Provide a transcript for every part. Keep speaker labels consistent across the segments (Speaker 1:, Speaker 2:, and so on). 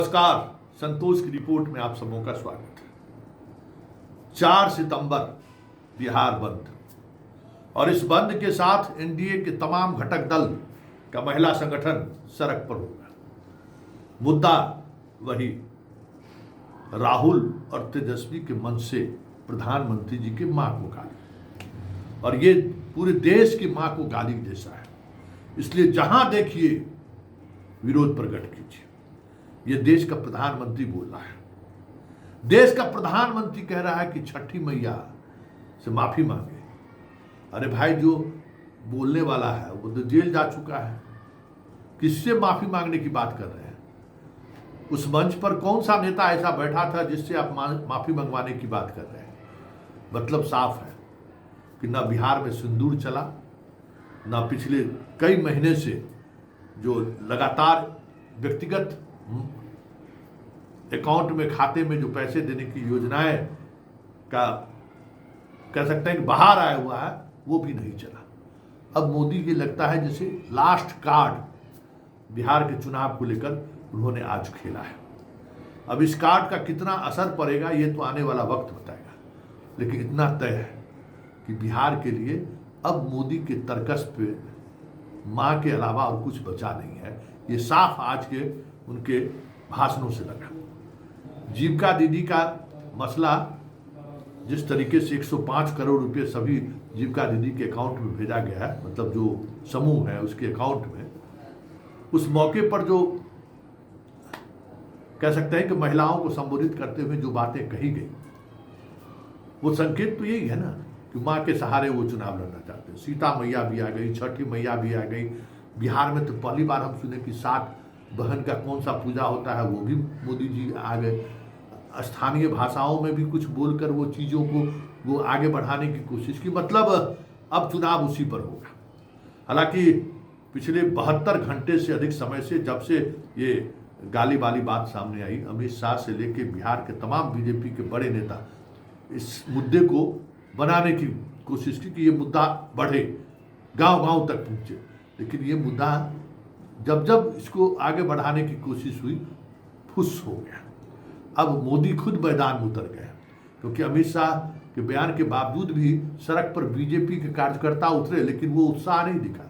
Speaker 1: नमस्कार, संतोष की रिपोर्ट में आप सबों का स्वागत है। 4 सितंबर बिहार बंद, और इस बंद के साथ एनडीए के तमाम घटक दल का महिला संगठन सड़क पर होगा। मुद्दा वही राहुल और तेजस्वी के मन से प्रधानमंत्री जी की मां को गाली, और ये पूरे देश की मां को गाली जैसा है। इसलिए जहां देखिए विरोध प्रकट कीजिए। यह देश का प्रधानमंत्री बोल रहा है, देश का प्रधानमंत्री कह रहा है कि छठी मैया से माफी मांगे। अरे भाई, जो बोलने वाला है वो तो जेल जा चुका है, किससे माफी मांगने की बात कर रहे हैं? उस मंच पर कौन सा नेता ऐसा बैठा था जिससे आप माफी मंगवाने की बात कर रहे हैं? मतलब साफ है कि ना बिहार में सिंदूर चला, ना पिछले कई महीने से जो लगातार व्यक्तिगत अकाउंट में, खाते में जो पैसे देने की योजनाएं का कह सकते हैं कि बाहर आया हुआ है, वो भी नहीं चला। अब मोदी की लगता है जैसे लास्ट कार्ड बिहार के चुनाव को लेकर उन्होंने आज खेला है। अब इस कार्ड का कितना असर पड़ेगा ये तो आने वाला वक्त बताएगा, लेकिन इतना तय है कि बिहार के लिए अब मोदी के तर्कस पे मां के अलावा और कुछ बचा नहीं है। ये साफ आज के उनके भाषणों से लगा। जीविका दीदी का मसला, जिस तरीके से 105 करोड़ रुपए सभी जीविका दीदी के अकाउंट में भेजा गया है, मतलब जो समूह है उसके अकाउंट में, उस मौके पर जो कह सकते हैं कि महिलाओं को संबोधित करते हुए जो बातें कही गई, वो संकेत तो यही है ना कि मां के सहारे वो चुनाव लड़ना चाहते हैं। सीता मैया भी आ गई, छठी मैया भी आ गई। बिहार में तो पहली बार हम सुने कि 7 बहन का कौन सा पूजा होता है, वो भी मोदी जी आ गए। स्थानीय भाषाओं में भी कुछ बोलकर वो चीज़ों को वो आगे बढ़ाने की कोशिश की। मतलब अब चुनाव उसी पर होगा। हालांकि पिछले 72 घंटे से अधिक समय से, जब से ये गाली वाली बात सामने आई, अमित शाह से लेके बिहार के तमाम बीजेपी के बड़े नेता इस मुद्दे को बनाने की कोशिश की कि ये मुद्दा बढ़े, गांव-गांव तक पहुंचे। लेकिन ये मुद्दा जब जब इसको आगे बढ़ाने की कोशिश हुई, फुस हो गया। अब मोदी खुद मैदान में उतर गए, क्योंकि अमित शाह के बयान के बावजूद भी सड़क पर बीजेपी के कार्यकर्ता उतरे, लेकिन वो उत्साह नहीं दिखा।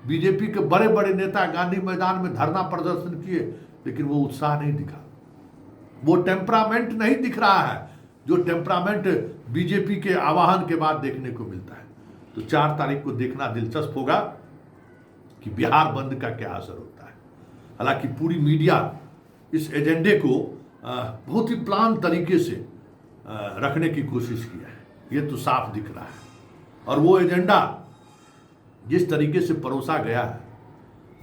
Speaker 1: बीजेपी के बड़े बड़े नेता गांधी मैदान में धरना प्रदर्शन किए, लेकिन वो उत्साह नहीं दिखा। वो टेम्परामेंट नहीं दिख रहा है जो टेम्परामेंट बीजेपी के आह्वान के बाद देखने को मिलता है। तो 4 तारीख को देखना दिलचस्प होगा कि बिहार बंद का क्या असर होता है। हालांकि पूरी मीडिया इस एजेंडे को बहुत ही प्लान तरीके से रखने की कोशिश किया है, ये तो साफ दिख रहा है। और वो एजेंडा जिस तरीके से परोसा गया है,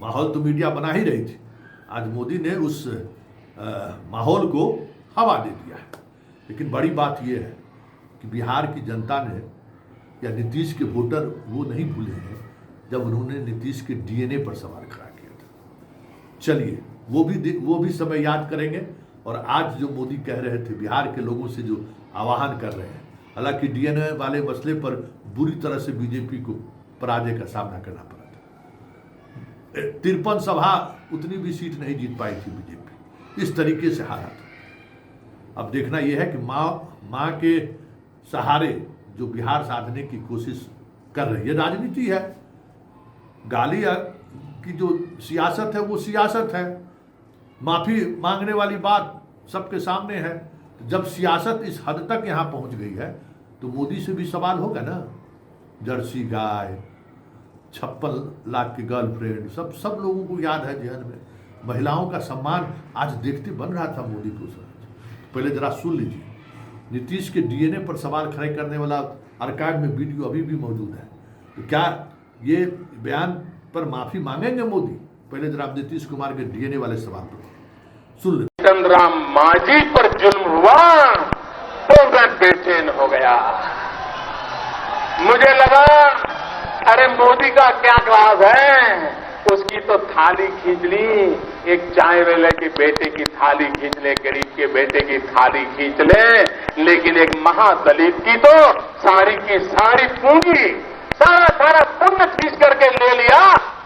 Speaker 1: माहौल तो मीडिया बना ही रही थी, आज मोदी ने उस माहौल को हवा दे दिया है। लेकिन बड़ी बात यह है कि बिहार की जनता ने या नीतीश के वोटर वो नहीं भूले हैं जब उन्होंने नीतीश के डीएनए पर सवाल खड़ा किया था। चलिए वो भी समय याद करेंगे। और आज जो मोदी कह रहे थे, बिहार के लोगों से जो आह्वान कर रहे हैं, हालांकि डीएनए वाले मसले पर बुरी तरह से बीजेपी को पराजय का सामना करना पड़ा था। 53 सभा, उतनी भी सीट नहीं जीत पाई थी बीजेपी, इस तरीके से हारा था। अब देखना यह है कि माँ के सहारे जो बिहार साधने की कोशिश कर रही है, राजनीति है। गाली की जो सियासत है वो सियासत है, माफी मांगने वाली बात सबके सामने है। जब सियासत इस हद तक यहाँ पहुँच गई है तो मोदी से भी सवाल होगा ना। जर्सी गाय, 56 लाख की गर्लफ्रेंड, सब लोगों को याद है जेहन में। महिलाओं का सम्मान आज देखते बन रहा था मोदी को। पहले जरा सुन लीजिए, नीतीश के डीएनए पर सवाल खड़े करने वाला आर्काइव में वीडियो अभी भी मौजूद है। तो क्या ये बयान पर माफी मांगेंगे मोदी? पहले जरा नीतीश कुमार के डीएनए वाले सवाल पर सुन लीजिए।
Speaker 2: राम मांझी पर जुल्म हुआ तो मैं बेचैन हो गया। मुझे लगा अरे मोदी का क्या क्लास है, उसकी तो थाली खींच ली, एक चाय वाले के बेटे की थाली खींच ले, गरीब के बेटे की थाली खींच ले, लेकिन एक महादलित की तो सारी की सारी पूंजी, सारा पुण्य खींच करके ले लिया।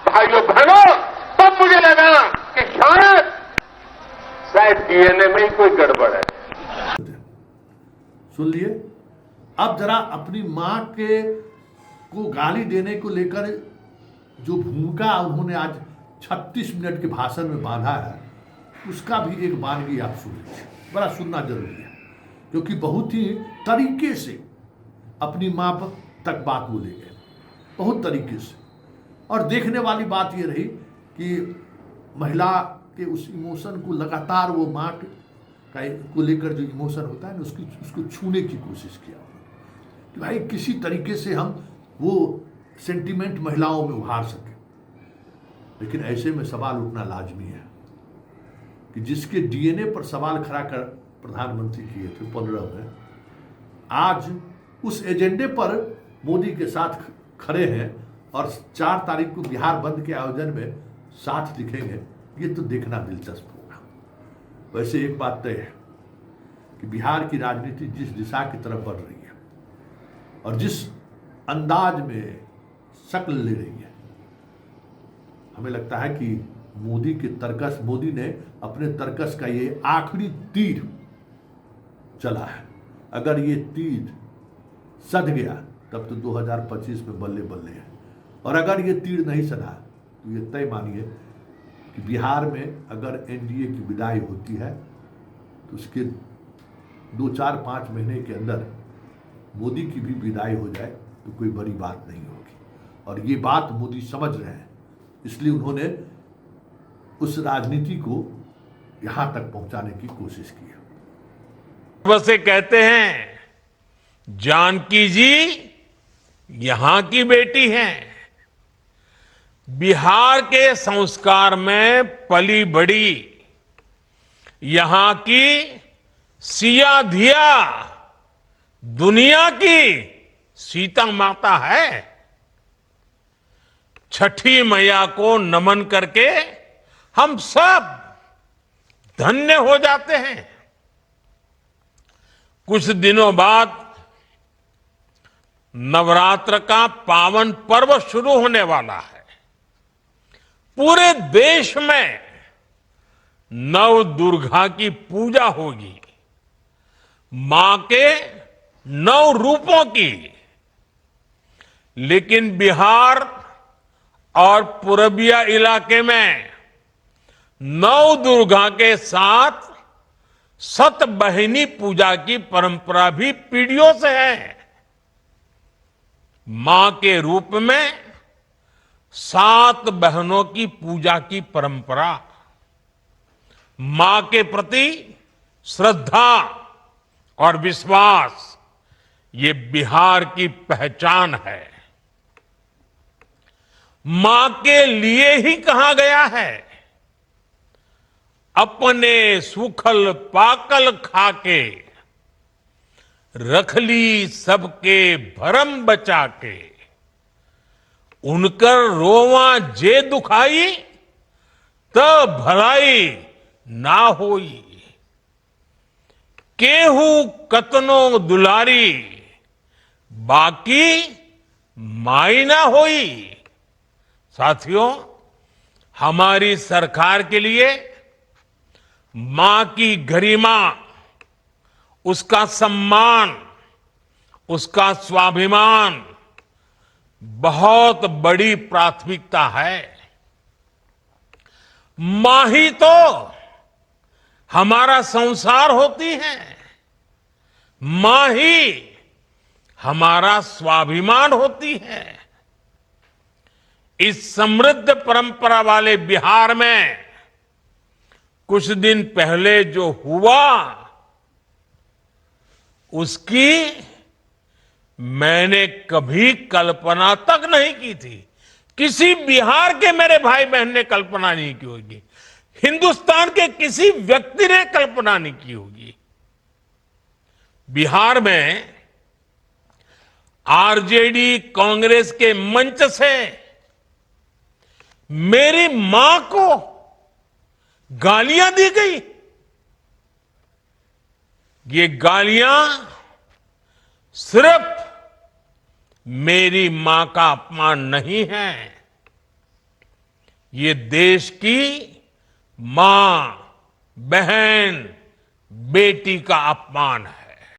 Speaker 2: भाइयों बहनों, तब मुझे लगा कि शायद है डीएनए में ही कोई गड़बड़ है।
Speaker 1: सुन लिए। अब जरा अपनी मां के को गाली देने को लेकर जो भूमिका उन्होंने आज 36 मिनट के भाषण में बांधा है, उसका भी एक वानगी आप सुन लीजिए। बड़ा सुनना जरूरी है, क्योंकि बहुत ही तरीके से अपनी मां तक बात बोले गए, बहुत तरीके से। और देखने वाली बात यह रही कि महिला के उस इमोशन को लगातार वो मां को लेकर जो इमोशन होता है ना, उसको छूने की कोशिश किया कि भाई किसी तरीके से हम वो सेंटिमेंट महिलाओं में उभार सकें। लेकिन ऐसे में सवाल उठना लाजमी है कि जिसके डीएनए पर सवाल खड़ा कर प्रधानमंत्री किए थे 15 में, आज उस एजेंडे पर मोदी के साथ खड़े हैं और 4 तारीख को बिहार बंद के आयोजन में साथ दिखेंगे, ये तो देखना दिलचस्प होगा। वैसे एक बात तय है कि बिहार की राजनीति जिस दिशा की तरफ बढ़ रही है और जिस अंदाज में शक्ल ले रही है, हमें लगता है कि मोदी ने अपने तर्कस का ये आखिरी तीर चला है। अगर ये तीर सध गया तब तो 2025 में बल्ले बल्ले है, और अगर ये तीर नहीं सधा तो ये तय मानिए कि बिहार में अगर एनडीए की विदाई होती है तो उसके 2-4-5 महीने के अंदर मोदी की भी विदाई हो जाए तो कोई बड़ी बात नहीं होगी। और ये बात मोदी समझ रहे हैं, इसलिए उन्होंने उस राजनीति को यहां तक पहुंचाने की कोशिश की है।
Speaker 3: वैसे कहते हैं जानकी जी यहां की बेटी हैं, बिहार के संस्कार में पली बड़ी, यहां की सिया धिया दुनिया की सीता माता है। छठी मैया को नमन करके हम सब धन्य हो जाते हैं। कुछ दिनों बाद नवरात्र का पावन पर्व शुरू होने वाला है। पूरे देश में नव दुर्गा की पूजा होगी, मां के 9 रूपों की। लेकिन बिहार और पूर्विया इलाके में नव दुर्गा के साथ सतबहिनी पूजा की परंपरा भी पीढ़ियों से है। मां के रूप में 7 बहनों की पूजा की परंपरा, मां के प्रति श्रद्धा और विश्वास, ये बिहार की पहचान है। मां के लिए ही कहा गया है, अपने सुखल पाकल खाके रख ली सबके भरम बचा के, उनकर रोवा जे दुखाई त भलाई ना होई, केहू कतनो दुलारी बाकी माई ना होई। साथियों, हमारी सरकार के लिए मां की गरिमा, उसका सम्मान, उसका स्वाभिमान बहुत बड़ी प्राथमिकता है। मां ही तो हमारा संसार होती है, मां ही हमारा स्वाभिमान होती है। इस समृद्ध परंपरा वाले बिहार में कुछ दिन पहले जो हुआ, उसकी मैंने कभी कल्पना तक नहीं की थी। किसी बिहार के मेरे भाई बहन ने कल्पना नहीं की होगी, हिंदुस्तान के किसी व्यक्ति ने कल्पना नहीं की होगी। बिहार में आरजेडी कांग्रेस के मंच से मेरी मां को गालियां दी गई। ये गालियां सिर्फ मेरी मां का अपमान नहीं है, ये देश की मां, बहन बेटी का अपमान है।